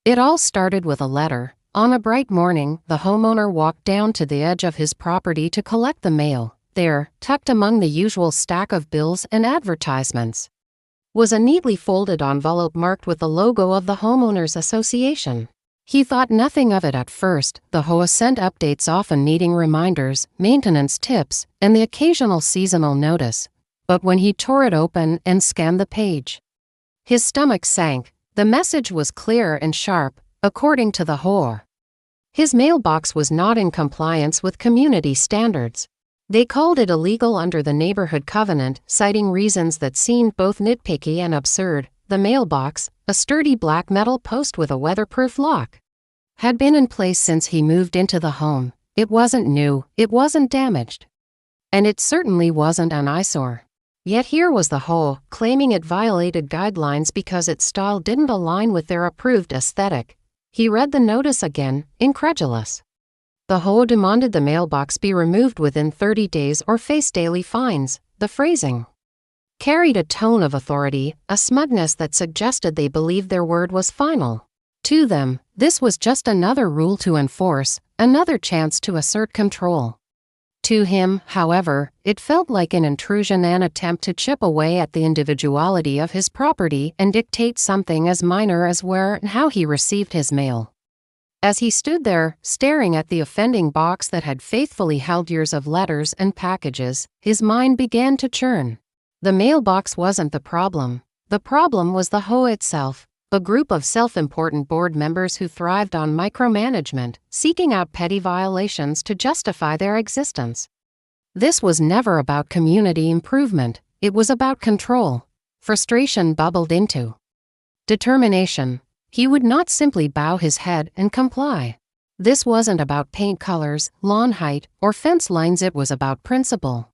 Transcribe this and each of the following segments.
It all started with a letter. On a bright morning, the homeowner walked down to the edge of his property to collect the mail. There, tucked among the usual stack of bills and advertisements, was a neatly folded envelope marked with the logo of the Homeowners Association. He thought nothing of it at first. The HOA sent updates often needing reminders, maintenance tips, and the occasional seasonal notice. But when he tore it open and scanned the page, his stomach sank. The message was clear and sharp, according to the HOA. His mailbox was not in compliance with community standards. They called it illegal under the neighborhood covenant, citing reasons that seemed both nitpicky and absurd. The mailbox, a sturdy black metal post with a weatherproof lock, had been in place since he moved into the home. It wasn't new, it wasn't damaged, and it certainly wasn't an eyesore. Yet here was the HOA, claiming it violated guidelines because its style didn't align with their approved aesthetic. He read the notice again, incredulous. The HOA demanded the mailbox be removed within 30 days or face daily fines. The phrasing carried a tone of authority, a smugness that suggested they believed their word was final. To them, this was just another rule to enforce, another chance to assert control. To him, however, it felt like an intrusion, an attempt to chip away at the individuality of his property and dictate something as minor as where and how he received his mail. As he stood there, staring at the offending box that had faithfully held years of letters and packages, his mind began to churn. The mailbox wasn't the problem. The problem was the HOA itself, a group of self-important board members who thrived on micromanagement, seeking out petty violations to justify their existence. This was never about community improvement, it was about control. Frustration bubbled into determination. He would not simply bow his head and comply. This wasn't about paint colors, lawn height, or fence lines, it was about principle.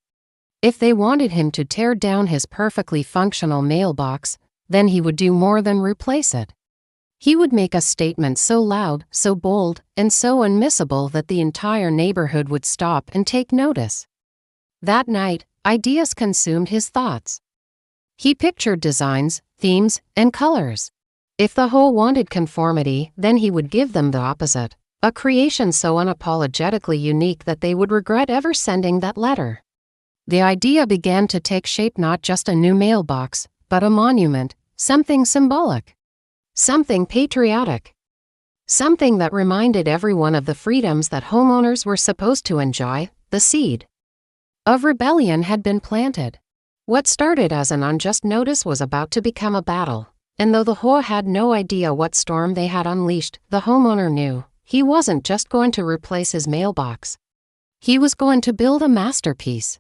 If they wanted him to tear down his perfectly functional mailbox, then he would do more than replace it. He would make a statement so loud, so bold, and so unmissable that the entire neighborhood would stop and take notice. That night, ideas consumed his thoughts. He pictured designs, themes, and colors. If the HOA wanted conformity, then he would give them the opposite, a creation so unapologetically unique that they would regret ever sending that letter. The idea began to take shape, not just a new mailbox, but a monument, something symbolic, something patriotic, something that reminded everyone of the freedoms that homeowners were supposed to enjoy. The seed of rebellion had been planted. What started as an unjust notice was about to become a battle. And though the HOA had no idea what storm they had unleashed, the homeowner knew he wasn't just going to replace his mailbox. He was going to build a masterpiece.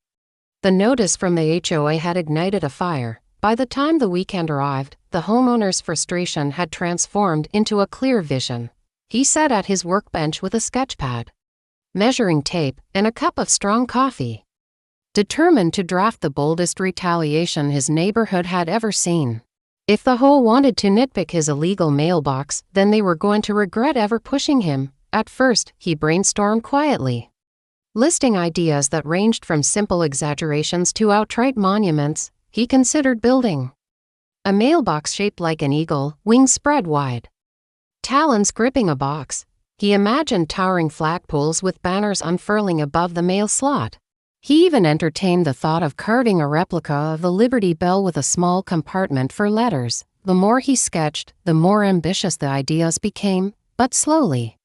The notice from the HOA had ignited a fire. By the time the weekend arrived, the homeowner's frustration had transformed into a clear vision. He sat at his workbench with a sketchpad, measuring tape, and a cup of strong coffee, determined to draft the boldest retaliation his neighborhood had ever seen. If the HOA wanted to nitpick his illegal mailbox, then they were going to regret ever pushing him. At first, he brainstormed quietly, listing ideas that ranged from simple exaggerations to outright monuments. He considered building a mailbox shaped like an eagle, wings spread wide, talons gripping a box. He imagined towering flagpoles with banners unfurling above the mail slot. He even entertained the thought of carving a replica of the Liberty Bell with a small compartment for letters. The more he sketched, the more ambitious the ideas became, but slowly,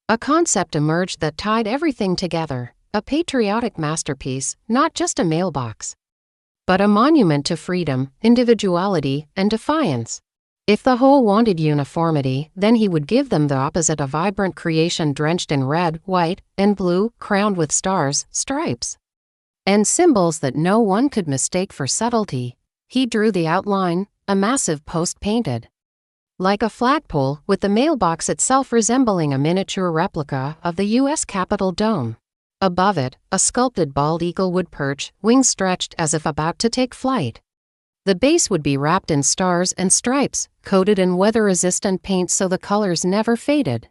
a concept emerged that tied everything together, a patriotic masterpiece, not just a mailbox, but a monument to freedom, individuality, and defiance. If the HOA wanted uniformity, then he would give them the opposite, a vibrant creation drenched in red, white, and blue, crowned with stars, stripes, and symbols that no one could mistake for subtlety. He drew the outline, a massive post painted like a flagpole, with the mailbox itself resembling a miniature replica of the U.S. Capitol dome. Above it, a sculpted bald eagle would perch, wings stretched as if about to take flight. The base would be wrapped in stars and stripes, coated in weather-resistant paint so the colors never faded.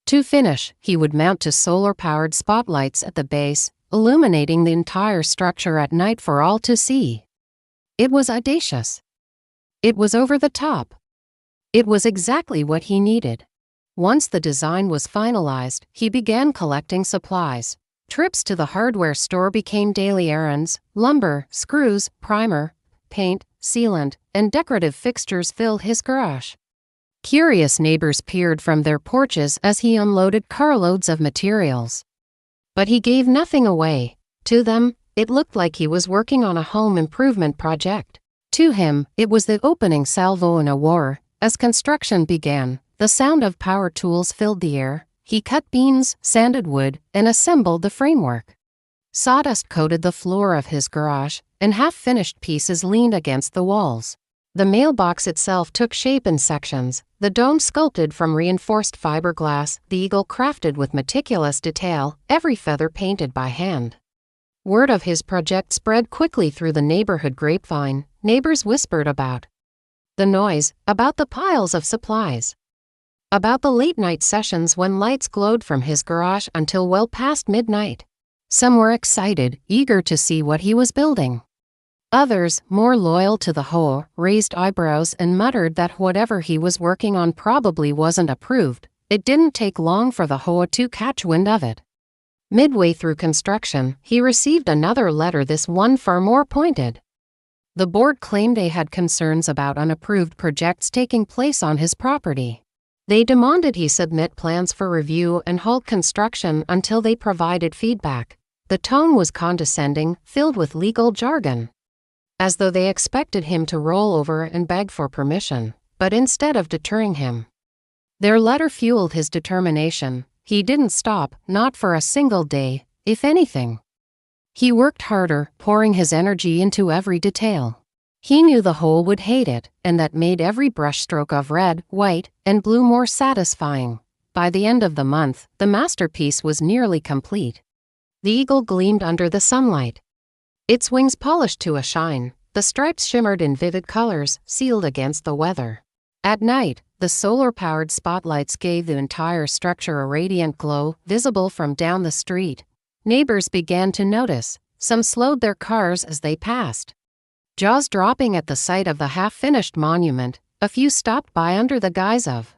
To finish, he would mount two solar-powered spotlights at the base, illuminating the entire structure at night for all to see. It was audacious. It was over the top. It was exactly what he needed. Once the design was finalized, he began collecting supplies. Trips to the hardware store became daily errands. Lumber, screws, primer, paint, sealant, and decorative fixtures filled his garage. Curious neighbors peered from their porches as he unloaded carloads of materials. But he gave nothing away. To them, it looked like he was working on a home improvement project. To him, it was the opening salvo in a war. As construction began, the sound of power tools filled the air. He cut beams, sanded wood, and assembled the framework. Sawdust coated the floor of his garage, and half-finished pieces leaned against the walls. The mailbox itself took shape in sections, the dome sculpted from reinforced fiberglass, the eagle crafted with meticulous detail, every feather painted by hand. Word of his project spread quickly through the neighborhood grapevine. Neighbors whispered about the noise, about the piles of supplies, about the late-night sessions when lights glowed from his garage until well past midnight. Some were excited, eager to see what he was building. Others, more loyal to the HOA, raised eyebrows and muttered that whatever he was working on probably wasn't approved. It didn't take long for the HOA to catch wind of it. Midway through construction, he received another letter, this one far more pointed. The board claimed they had concerns about unapproved projects taking place on his property. They demanded he submit plans for review and halt construction until they provided feedback. The tone was condescending, filled with legal jargon, as though they expected him to roll over and beg for permission. But instead of deterring him, their letter fueled his determination. He didn't stop, not for a single day. If anything, he worked harder, pouring his energy into every detail. He knew the whole would hate it, and that made every brushstroke of red, white, and blue more satisfying. By the end of the month, the masterpiece was nearly complete. The eagle gleamed under the sunlight, its wings polished to a shine. The stripes shimmered in vivid colors, sealed against the weather. At night, the solar-powered spotlights gave the entire structure a radiant glow, visible from down the street. Neighbors began to notice. Some slowed their cars as they passed, jaws dropping at the sight of the half-finished monument. A few stopped by under the guise of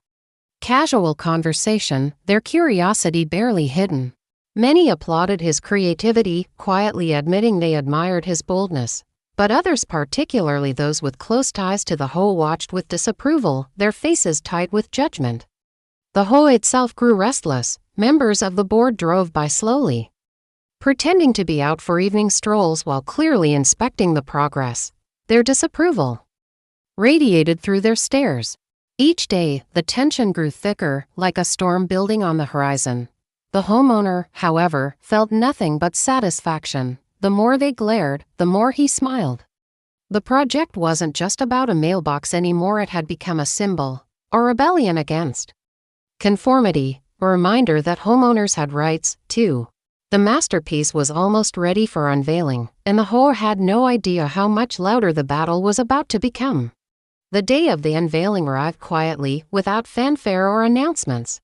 casual conversation, their curiosity barely hidden. Many applauded his creativity, quietly admitting they admired his boldness. But others, particularly those with close ties to the HOA, watched with disapproval, their faces tight with judgment. The HOA itself grew restless. Members of the board drove by slowly, pretending to be out for evening strolls while clearly inspecting the progress. Their disapproval radiated through their stares. Each day, the tension grew thicker, like a storm building on the horizon. The homeowner, however, felt nothing but satisfaction. The more they glared, the more he smiled. The project wasn't just about a mailbox anymore. It had become a symbol, a rebellion against conformity, a reminder that homeowners had rights, too. The masterpiece was almost ready for unveiling, and the HOA had no idea how much louder the battle was about to become. The day of the unveiling arrived quietly, without fanfare or announcements.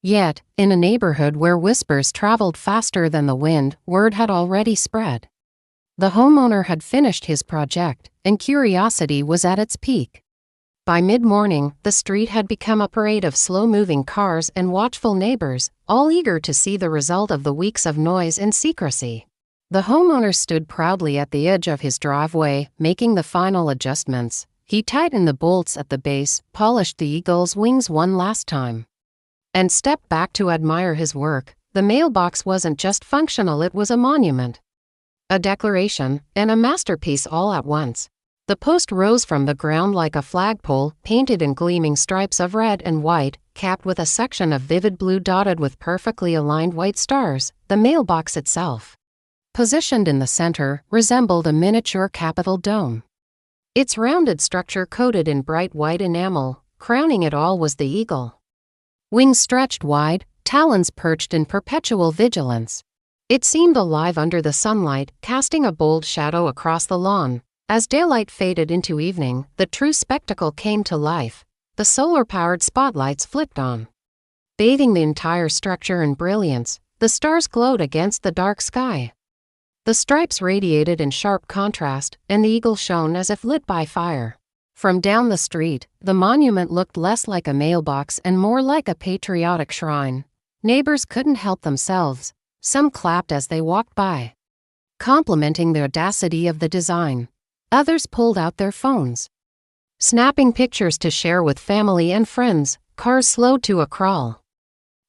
Yet, in a neighborhood where whispers traveled faster than the wind, word had already spread. The homeowner had finished his project, and curiosity was at its peak. By mid-morning, the street had become a parade of slow-moving cars and watchful neighbors, all eager to see the result of the weeks of noise and secrecy. The homeowner stood proudly at the edge of his driveway, making the final adjustments. He tightened the bolts at the base, polished the eagle's wings one last time, and stepped back to admire his work. The mailbox wasn't just functional, it was a monument, a declaration, and a masterpiece all at once. The post rose from the ground like a flagpole, painted in gleaming stripes of red and white, capped with a section of vivid blue dotted with perfectly aligned white stars. The mailbox itself, positioned in the center, resembled a miniature Capitol dome. Its rounded structure coated in bright white enamel. Crowning it all was the eagle. Wings stretched wide, talons perched in perpetual vigilance. It seemed alive under the sunlight, casting a bold shadow across the lawn. As daylight faded into evening, the true spectacle came to life. The solar-powered spotlights flicked on, bathing the entire structure in brilliance. The stars glowed against the dark sky. The stripes radiated in sharp contrast, and the eagle shone as if lit by fire. From down the street, the monument looked less like a mailbox and more like a patriotic shrine. Neighbors couldn't help themselves. Some clapped as they walked by, complimenting the audacity of the design. Others pulled out their phones, snapping pictures to share with family and friends. Cars slowed to a crawl,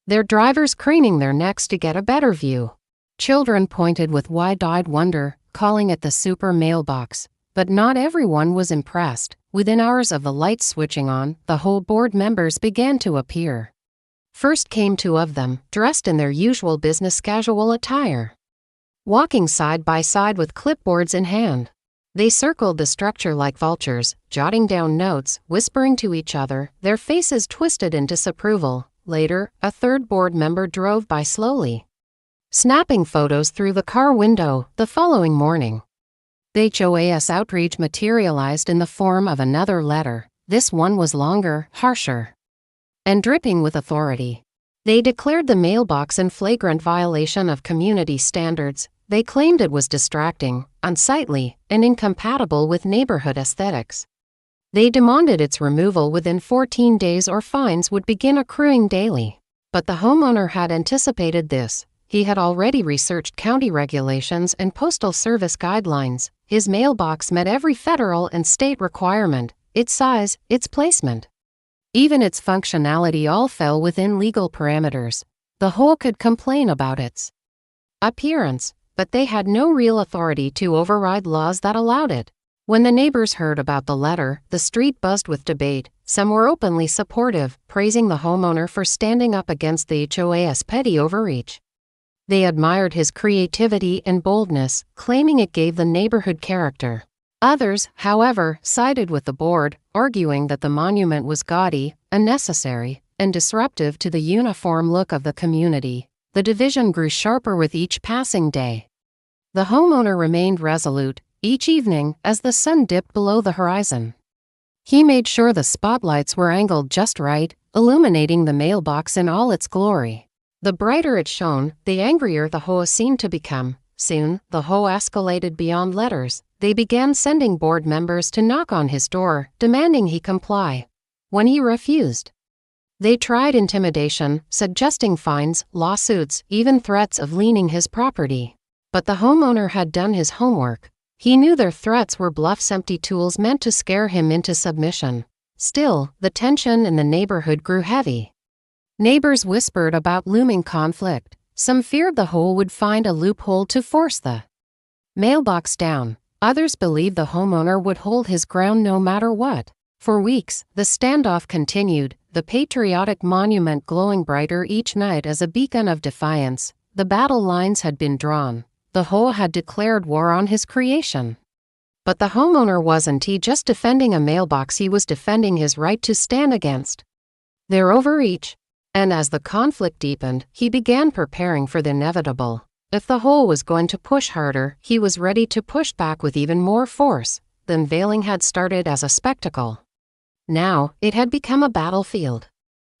their drivers craning their necks to get a better view. Children pointed with wide-eyed wonder, calling it the super mailbox. But not everyone was impressed. Within hours of the lights switching on, the whole board members began to appear. First came two of them, dressed in their usual business casual attire, walking side by side with clipboards in hand. They circled the structure like vultures, jotting down notes, whispering to each other, their faces twisted in disapproval. Later, a third board member drove by slowly, snapping photos through the car window. The following morning, the HOA's outrage materialized in the form of another letter. This one was longer, harsher, and dripping with authority. They declared the mailbox in flagrant violation of community standards. They claimed it was distracting, unsightly, and incompatible with neighborhood aesthetics. They demanded its removal within 14 days or fines would begin accruing daily. But the homeowner had anticipated this. He had already researched county regulations and postal service guidelines. His mailbox met every federal and state requirement, its size, its placement, even its functionality all fell within legal parameters. The HOA could complain about its appearance, but they had no real authority to override laws that allowed it. When the neighbors heard about the letter, the street buzzed with debate. Some were openly supportive, praising the homeowner for standing up against the HOA's petty overreach. They admired his creativity and boldness, claiming it gave the neighborhood character. Others, however, sided with the board, arguing that the monument was gaudy, unnecessary, and disruptive to the uniform look of the community. The division grew sharper with each passing day. The homeowner remained resolute. Each evening, as the sun dipped below the horizon, he made sure the spotlights were angled just right, illuminating the mailbox in all its glory. The brighter it shone, the angrier the HOA seemed to become. Soon, the HOA escalated beyond letters. They began sending board members to knock on his door, demanding he comply. When he refused, they tried intimidation, suggesting fines, lawsuits, even threats of liening his property. But the homeowner had done his homework. He knew their threats were bluffs, empty tools meant to scare him into submission. Still, the tension in the neighborhood grew heavy. Neighbors whispered about looming conflict. Some feared the HOA would find a loophole to force the mailbox down. Others believed the homeowner would hold his ground no matter what. For weeks, the standoff continued, the patriotic monument glowing brighter each night as a beacon of defiance. The battle lines had been drawn. The HOA had declared war on his creation. But the homeowner wasn't just defending a mailbox, he was defending his right to stand against their overreach. And as the conflict deepened, he began preparing for the inevitable. If the HOA was going to push harder, he was ready to push back with even more force. The unveiling had started as a spectacle. Now, it had become a battlefield.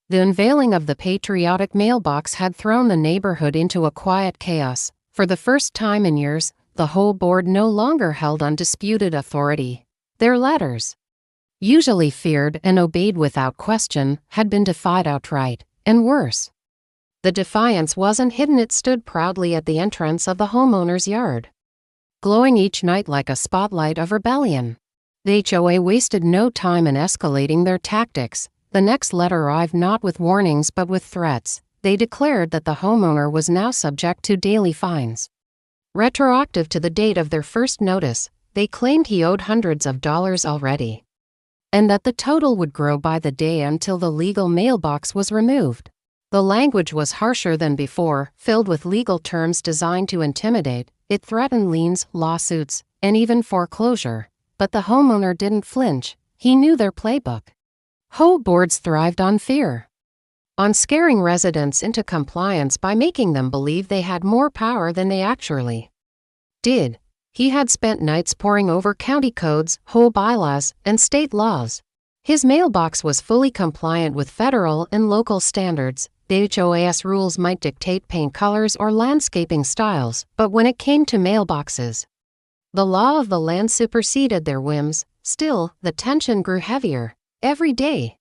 The unveiling of the patriotic mailbox had thrown the neighborhood into a quiet chaos. For the first time in years, the whole board no longer held undisputed authority. Their letters, usually feared and obeyed without question, had been defied outright. And worse, the defiance wasn't hidden, it stood proudly at the entrance of the homeowner's yard, glowing each night like a spotlight of rebellion. The HOA wasted no time in escalating their tactics. The next letter arrived not with warnings but with threats. They declared that the homeowner was now subject to daily fines, retroactive to the date of their first notice. They claimed he owed hundreds of dollars already, and that the total would grow by the day until the legal mailbox was removed. The language was harsher than before, filled with legal terms designed to intimidate. It threatened liens, lawsuits, and even foreclosure. But the homeowner didn't flinch. He knew their playbook. HOA boards thrived on fear, on scaring residents into compliance by making them believe they had more power than they actually did. He had spent nights poring over county codes, HOA bylaws, and state laws. His mailbox was fully compliant with federal and local standards. The HOA's rules might dictate paint colors or landscaping styles, but when it came to mailboxes, the law of the land superseded their whims. Still, the tension grew heavier every day.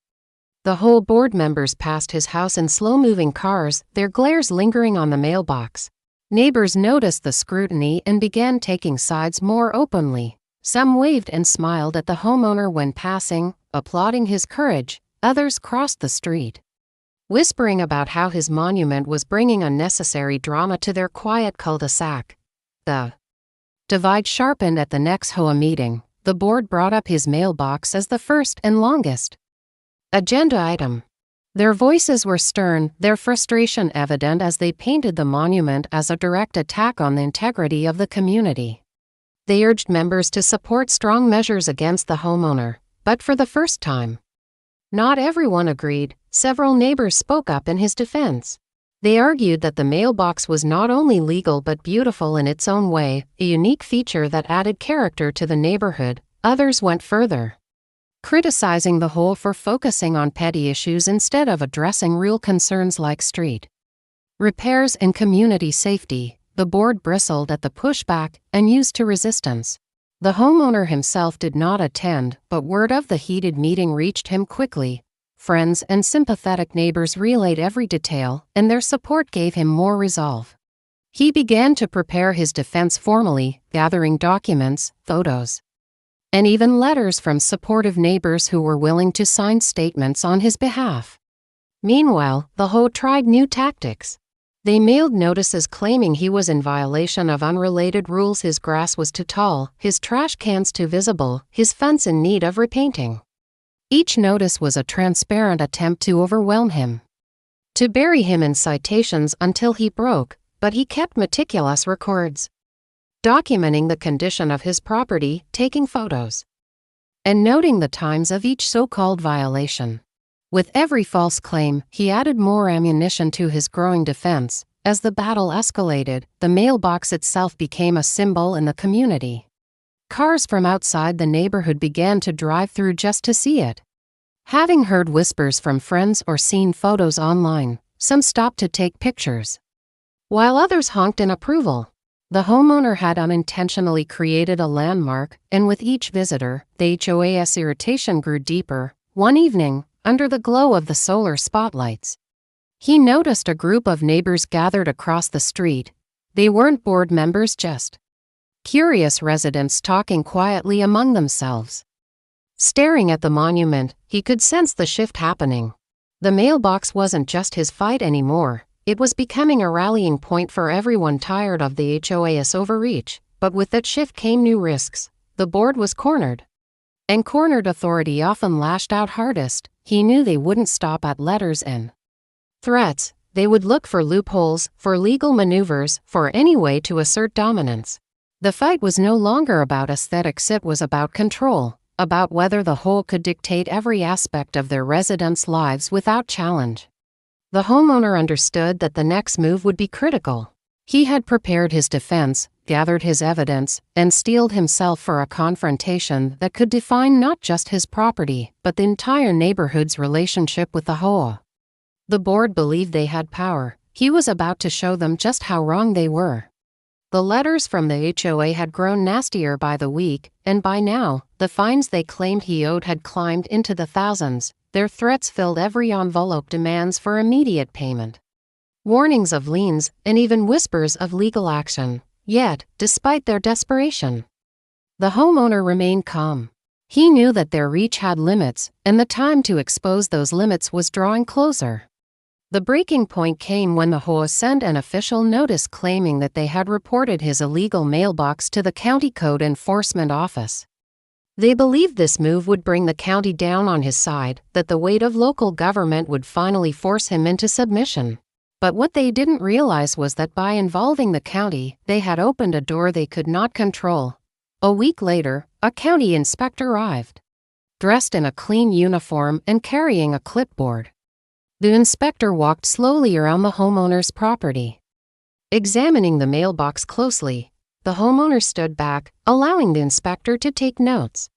The whole board members passed his house in slow-moving cars, their glares lingering on the mailbox. Neighbors noticed the scrutiny and began taking sides more openly. Some waved and smiled at the homeowner when passing, applauding his courage. Others crossed the street, whispering about how his monument was bringing unnecessary drama to their quiet cul-de-sac. The divide sharpened at the next HOA meeting. The board brought up his mailbox as the first and longest agenda item. Their voices were stern, their frustration evident as they painted the monument as a direct attack on the integrity of the community. They urged members to support strong measures against the homeowner, but for the first time, not everyone agreed. Several neighbors spoke up in his defense. They argued that the mailbox was not only legal but beautiful in its own way, a unique feature that added character to the neighborhood. Others went further, criticizing the HOA for focusing on petty issues instead of addressing real concerns like street repairs and community safety. The board bristled at the pushback and used to resistance. The homeowner himself did not attend, but word of the heated meeting reached him quickly. Friends and sympathetic neighbors relayed every detail, and their support gave him more resolve. He began to prepare his defense formally, gathering documents, photos, and even letters from supportive neighbors who were willing to sign statements on his behalf. Meanwhile, the HOA tried new tactics. They mailed notices claiming he was in violation of unrelated rules. His grass was too tall, his trash cans too visible, his fence in need of repainting. Each notice was a transparent attempt to overwhelm him, to bury him in citations until he broke, but he kept meticulous records, documenting the condition of his property, taking photos, and noting the times of each so-called violation. With every false claim, he added more ammunition to his growing defense. As the battle escalated, the mailbox itself became a symbol in the community. Cars from outside the neighborhood began to drive through just to see it. Having heard whispers from friends or seen photos online, some stopped to take pictures, while others honked in approval. The homeowner had unintentionally created a landmark, and with each visitor, the HOA's irritation grew deeper. One evening, under the glow of the solar spotlights, he noticed a group of neighbors gathered across the street. They weren't board members, just curious residents talking quietly among themselves. Staring at the monument, he could sense the shift happening. The mailbox wasn't just his fight anymore. It was becoming a rallying point for everyone tired of the HOA's overreach. But with that shift came new risks. The board was cornered, and cornered authority often lashed out hardest. He knew they wouldn't stop at letters and threats. They would look for loopholes, for legal maneuvers, for any way to assert dominance. The fight was no longer about aesthetics, it was about control, about whether the HOA could dictate every aspect of their residents' lives without challenge. The homeowner understood that the next move would be critical. He had prepared his defense, gathered his evidence, and steeled himself for a confrontation that could define not just his property, but the entire neighborhood's relationship with the HOA. The board believed they had power. He was about to show them just how wrong they were. The letters from the HOA had grown nastier by the week, and by now, the fines they claimed he owed had climbed into the thousands. Their threats filled every envelope, demands for immediate payment, warnings of liens, and even whispers of legal action. Yet, despite their desperation, the homeowner remained calm. He knew that their reach had limits, and the time to expose those limits was drawing closer. The breaking point came when the HOA sent an official notice claiming that they had reported his illegal mailbox to the county code enforcement office. They believed this move would bring the county down on his side, that the weight of local government would finally force him into submission. But what they didn't realize was that by involving the county, they had opened a door they could not control. A week later, a county inspector arrived, dressed in a clean uniform and carrying a clipboard. The inspector walked slowly around the homeowner's property, examining the mailbox closely. The homeowner stood back, allowing the inspector to take notes,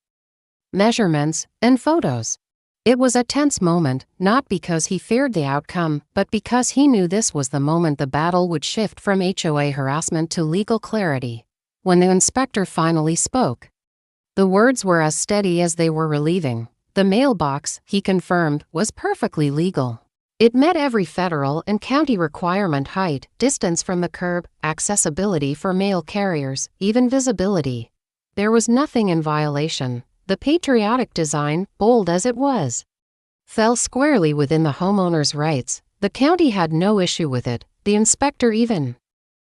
measurements, and photos. It was a tense moment, not because he feared the outcome, but because he knew this was the moment the battle would shift from HOA harassment to legal clarity. When the inspector finally spoke, The words were as steady as they were relieving. The mailbox, he confirmed, was perfectly legal. It met every federal and county requirement: height, distance from the curb, accessibility for mail carriers, even visibility. There was nothing in violation. The patriotic design, bold as it was, fell squarely within the homeowner's rights. The county had no issue with it. The inspector even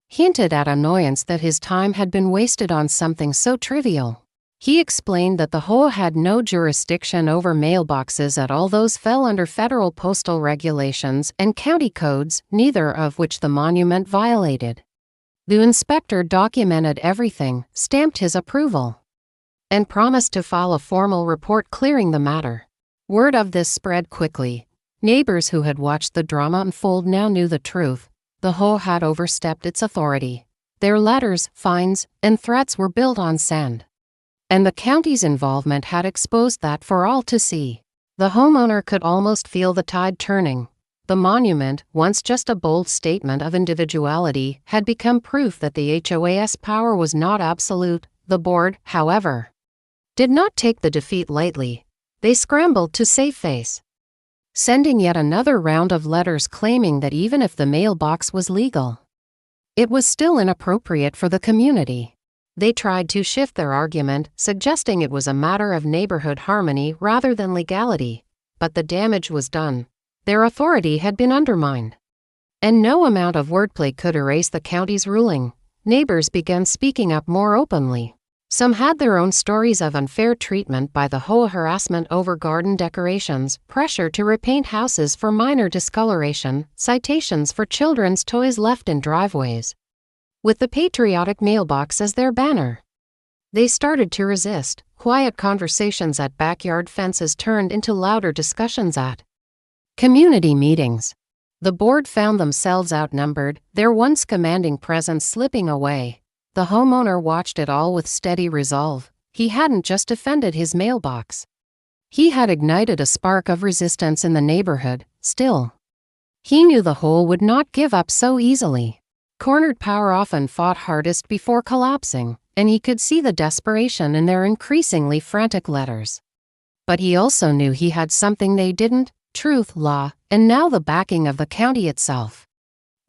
hinted at annoyance that his time had been wasted on something so trivial. He explained that the HOA had no jurisdiction over mailboxes at all. Those fell under federal postal regulations and county codes, neither of which the monument violated. The inspector documented everything, stamped his approval, and promised to file a formal report clearing the matter. Word of this spread quickly. Neighbors who had watched the drama unfold now knew the truth. The HOA had overstepped its authority. Their letters, fines, and threats were built on sand, and the county's involvement had exposed that for all to see. The homeowner could almost feel the tide turning. The monument, once just a bold statement of individuality, had become proof that the HOA's power was not absolute. The board, however, did not take the defeat lightly. They scrambled to save face, sending yet another round of letters claiming that even if the mailbox was legal, it was still inappropriate for the community. They tried to shift their argument, suggesting it was a matter of neighborhood harmony rather than legality. But the damage was done. Their authority had been undermined, and no amount of wordplay could erase the county's ruling. Neighbors began speaking up more openly. Some had their own stories of unfair treatment by the HOA, harassment over garden decorations, pressure to repaint houses for minor discoloration, citations for children's toys left in driveways, with the patriotic mailbox as their banner. They started to resist. Quiet conversations at backyard fences turned into louder discussions at community meetings. The board found themselves outnumbered, their once commanding presence slipping away. The homeowner watched it all with steady resolve. He hadn't just defended his mailbox. He had ignited a spark of resistance in the neighborhood. Still, he knew the HOA would not give up so easily. Cornered power often fought hardest before collapsing, and he could see the desperation in their increasingly frantic letters. But he also knew he had something they didn't: truth, law, and now the backing of the county itself.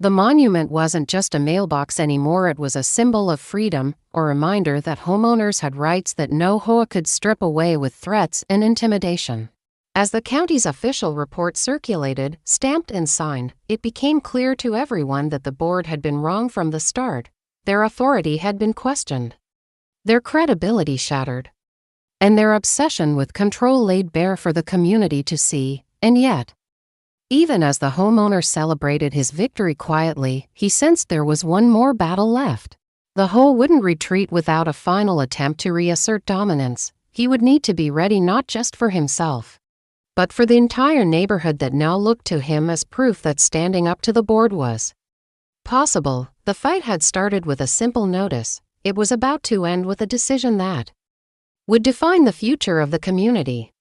The monument wasn't just a mailbox anymore. It was a symbol of freedom, a reminder that homeowners had rights that no HOA could strip away with threats and intimidation. As the county's official report circulated, stamped and signed, it became clear to everyone that the board had been wrong from the start. Their authority had been questioned, their credibility shattered, and their obsession with control laid bare for the community to see. And yet, even as the homeowner celebrated his victory quietly, he sensed there was one more battle left. The HOA wouldn't retreat without a final attempt to reassert dominance. He would need to be ready not just for himself, but for the entire neighborhood that now looked to him as proof that standing up to the board was possible. The fight had started with a simple notice. It was about to end with a decision that would define the future of the community.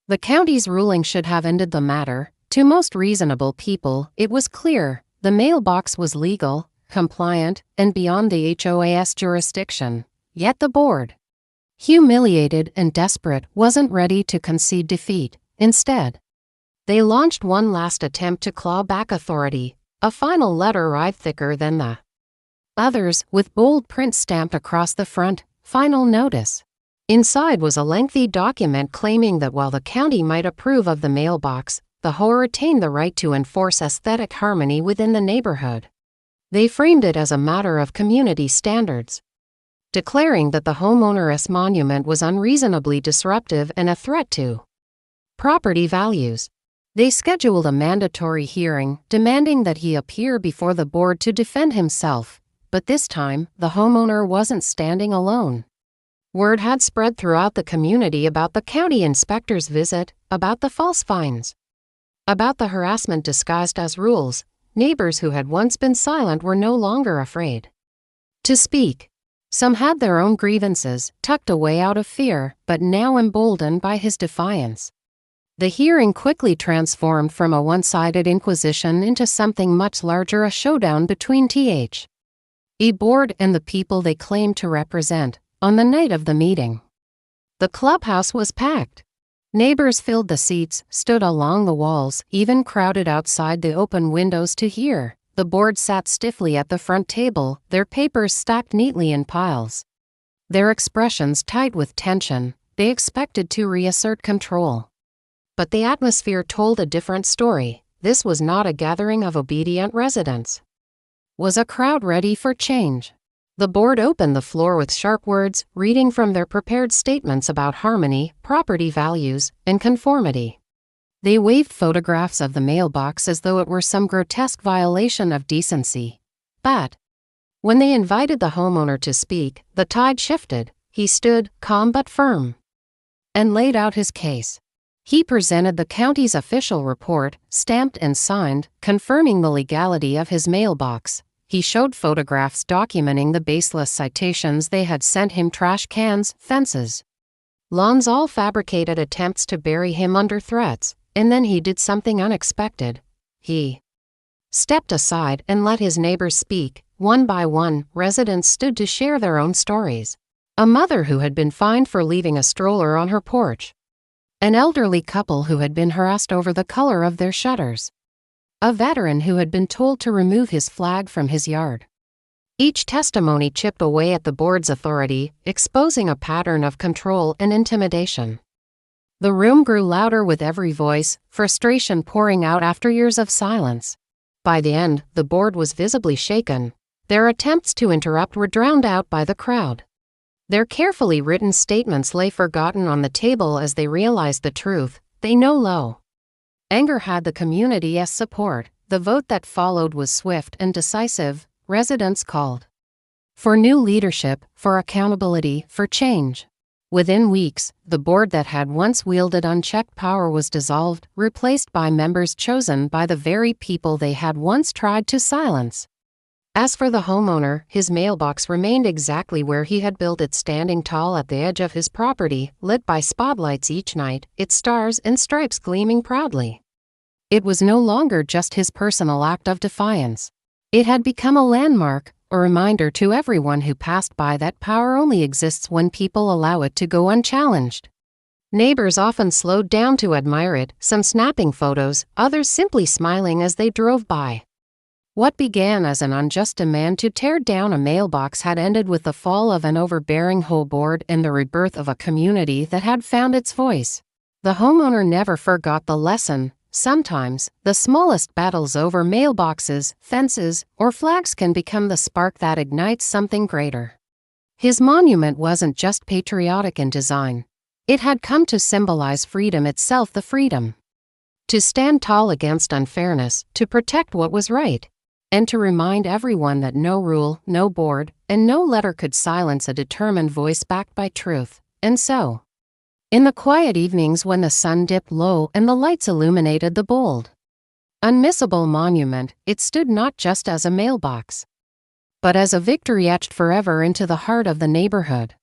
The county's ruling should have ended the matter. To most reasonable people, it was clear. The mailbox was legal, compliant, and beyond the HOA's jurisdiction. Yet the board, humiliated and desperate, wasn't ready to concede defeat. Instead, they launched one last attempt to claw back authority. A final letter arrived thicker than the others, with bold print stamped across the front: final notice. Inside was a lengthy document claiming that while the county might approve of the mailbox, the HOA retained the right to enforce aesthetic harmony within the neighborhood. They framed it as a matter of community standards, declaring that the homeowner's monument was unreasonably disruptive and a threat to property values. They scheduled a mandatory hearing, demanding that he appear before the board to defend himself. But this time, the homeowner wasn't standing alone. Word had spread throughout the community about the county inspector's visit, about the false fines, about the harassment disguised as rules. Neighbors who had once been silent were no longer afraid to speak. Some had their own grievances, tucked away out of fear, but now emboldened by his defiance. The hearing quickly transformed from a one-sided inquisition into something much larger: a showdown between the board and the people they claimed to represent. On the night of the meeting, The clubhouse was packed. Neighbors filled the seats, stood along the walls, even crowded outside the open windows to hear. The board sat stiffly at the front table, their papers stacked neatly in piles. Their expressions tight with tension. They expected to reassert control. But the atmosphere told a different story. This was not a gathering of obedient residents. Was a crowd ready for change? The board opened the floor with sharp words, reading from their prepared statements about harmony, property values, and conformity. They waved photographs of the mailbox as though it were some grotesque violation of decency. But when they invited the homeowner to speak, the tide shifted. He stood, calm but firm, and laid out his case. He presented the county's official report, stamped and signed, confirming the legality of his mailbox. He showed photographs documenting the baseless citations they had sent him: trash cans, fences, lawns, all fabricated attempts to bury him under threats. And then he did something unexpected. He stepped aside and let his neighbors speak. One by one, residents stood to share their own stories. A mother who had been fined for leaving a stroller on her porch. An elderly couple who had been harassed over the color of their shutters. A veteran who had been told to remove his flag from his yard. Each testimony chipped away at the board's authority, exposing a pattern of control and intimidation. The room grew louder with every voice, frustration pouring out after years of silence. By the end, the board was visibly shaken. Their attempts to interrupt were drowned out by the crowd. Their carefully written statements lay forgotten on the table as they realized the truth. They know low. Anger had the community's support. The vote that followed was swift and decisive. Residents called for new leadership, for accountability, for change. Within weeks, the board that had once wielded unchecked power was dissolved, replaced by members chosen by the very people they had once tried to silence. As for the homeowner, his mailbox remained exactly where he had built it, standing tall at the edge of his property, lit by spotlights each night, its stars and stripes gleaming proudly. It was no longer just his personal act of defiance. It had become a landmark, a reminder to everyone who passed by that power only exists when people allow it to go unchallenged. Neighbors often slowed down to admire it, some snapping photos, others simply smiling as they drove by. What began as an unjust demand to tear down a mailbox had ended with the fall of an overbearing HOA board and the rebirth of a community that had found its voice. The homeowner never forgot the lesson. Sometimes, the smallest battles over mailboxes, fences, or flags can become the spark that ignites something greater. His monument wasn't just patriotic in design. It had come to symbolize freedom itself, the freedom to stand tall against unfairness, to protect what was right, and to remind everyone that no rule, no board, and no letter could silence a determined voice backed by truth. And so, in the quiet evenings when the sun dipped low and the lights illuminated the bold, unmissable monument, it stood not just as a mailbox, but as a victory etched forever into the heart of the neighborhood.